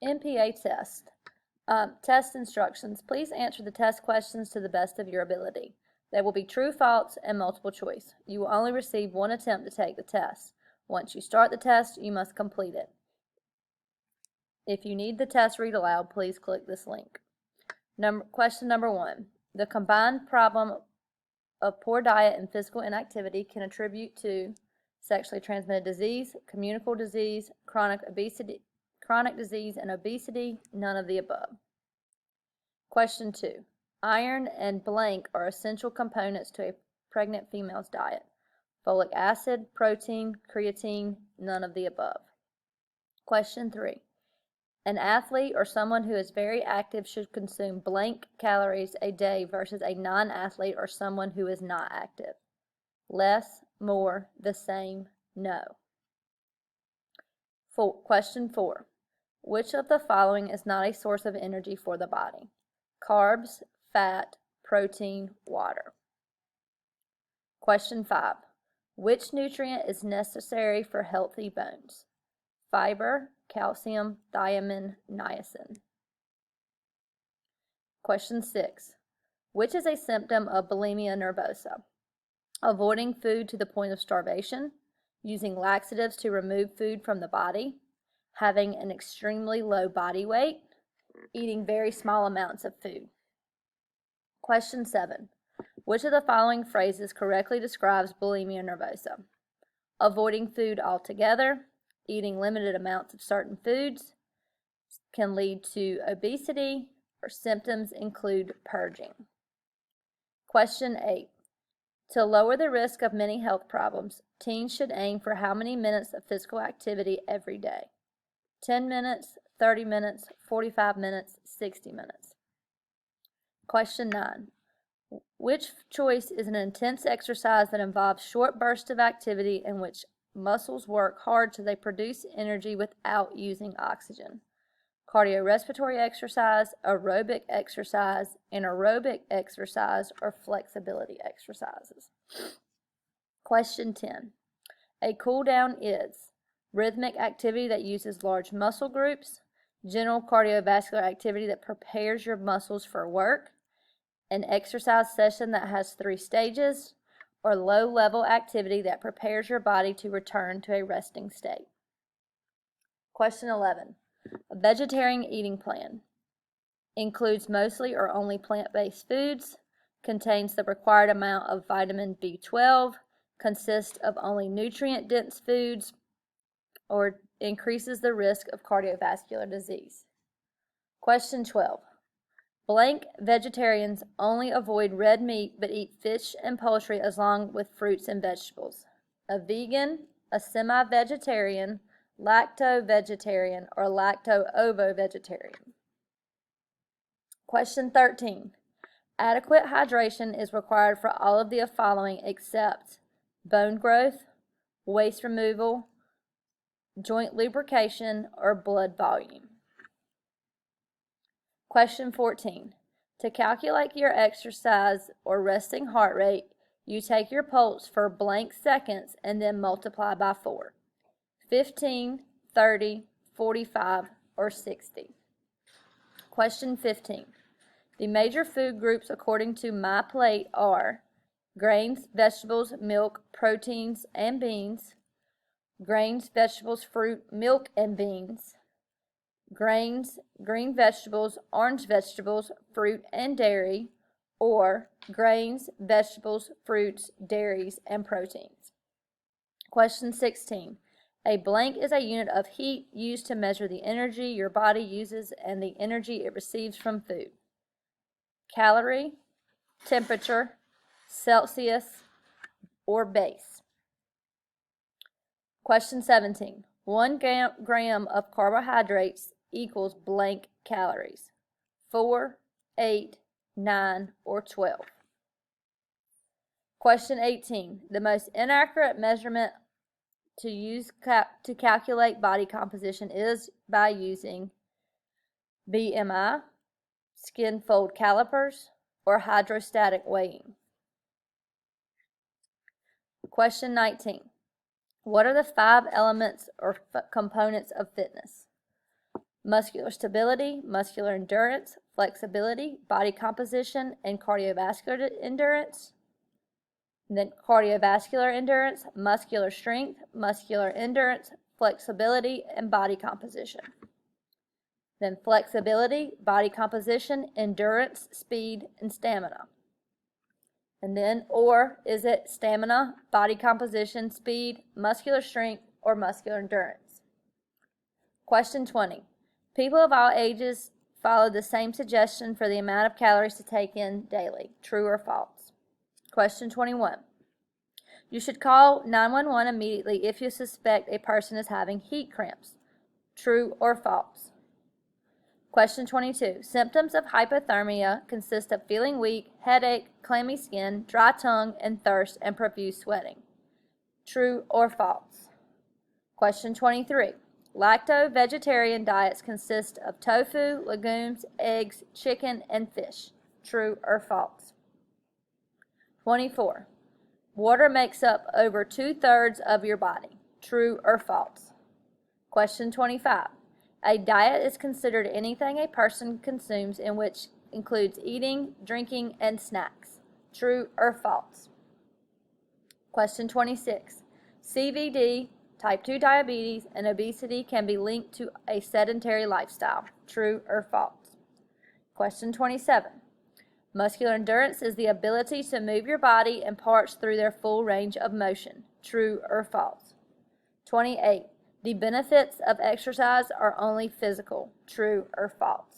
NPA Test. Test instructions. Please answer the test questions to the best of your ability. They will be true, false, and multiple choice. You will only receive one attempt to take the test. Once you start the test, you must complete it. If you need the test read aloud, please click this link. Question number 1. The combined problem of poor diet and physical inactivity can attribute to sexually transmitted disease, communicable disease, chronic disease, and obesity, none of the above. Question 2. Iron and blank are essential components to a pregnant female's diet. Folic acid, protein, creatine, none of the above. Question 3. An athlete or someone who is very active should consume blank calories a day versus a non-athlete or someone who is not active. Less, more, the same, no. Question 4. Which of the following is not a source of energy for the body? Carbs, fat, protein, water. Question 5. Which nutrient is necessary for healthy bones? Fiber, calcium, thiamine, niacin. Question 6. Which is a symptom of bulimia nervosa? Avoiding food to the point of starvation, using laxatives to remove food from the body, having an extremely low body weight, eating very small amounts of food. Question 7. Which of the following phrases correctly describes bulimia nervosa? Avoiding food altogether, eating limited amounts of certain foods, can lead to obesity, or symptoms include purging. Question 8. To lower the risk of many health problems, teens should aim for how many minutes of physical activity every day? 10 minutes, 30 minutes, 45 minutes, 60 minutes. Question 9. Which choice is an intense exercise that involves short bursts of activity in which muscles work hard so they produce energy without using oxygen? Cardiorespiratory exercise, aerobic exercise, anaerobic exercise, or flexibility exercises. Question 10. A cool down is rhythmic activity that uses large muscle groups, general cardiovascular activity that prepares your muscles for work, an exercise session that has 3 stages, or low-level activity that prepares your body to return to a resting state. Question 11. A vegetarian eating plan includes mostly or only plant-based foods, contains the required amount of vitamin B12, consists of only nutrient-dense foods, or increases the risk of cardiovascular disease. Question 12. Blank vegetarians only avoid red meat but eat fish and poultry along with fruits and vegetables. A vegan, a semi-vegetarian, lacto-vegetarian, or lacto-ovo-vegetarian. Question 13. Adequate hydration is required for all of the following except bone growth, waste removal, joint lubrication, or blood volume. Question 14. To calculate your exercise or resting heart rate, you take your pulse for blank seconds and then multiply by 4. 15, 30, 45, or 60. Question 15. The major food groups according to My Plate are grains, vegetables, milk, proteins, and beans, grains, vegetables, fruit, milk, and beans, grains, green vegetables, orange vegetables, fruit, and dairy, or grains, vegetables, fruits, dairies, and proteins. Question 16. A blank is a unit of heat used to measure the energy your body uses and the energy it receives from food. Calorie, temperature, Celsius, or base. Question 17. 1 gram of carbohydrates equals blank calories. 4, 8, 9, or 12. Question 18. The most inaccurate measurement to use to calculate body composition is by using BMI, skin fold calipers, or hydrostatic weighing. Question 19. What are the 5 elements or components of fitness? muscular stability, muscular endurance, flexibility, body composition, and cardiovascular endurance. And then cardiovascular endurance, muscular strength, muscular endurance, flexibility, and body composition. Then flexibility, body composition, endurance, speed, and stamina. And then, or is it stamina, body composition, speed, muscular strength, or muscular endurance? Question 20. People of all ages follow the same suggestion for the amount of calories to take in daily. True or false? Question 21. You should call 911 immediately if you suspect a person is having heat cramps. True or false? Question 22. Symptoms of hypothermia consist of feeling weak, headache, clammy skin, dry tongue, and thirst, and profuse sweating. True or false? Question 23. Lacto-vegetarian diets consist of tofu, legumes, eggs, chicken, and fish. True or false? 24. Water makes up over 2/3 of your body. True or false? Question 25. A diet is considered anything a person consumes in which includes eating, drinking, and snacks. True or false? Question 26. CVD, type 2 diabetes, and obesity can be linked to a sedentary lifestyle. True or false? Question 27. Muscular endurance is the ability to move your body and parts through their full range of motion. True or false? 28. The benefits of exercise are only physical. True or false?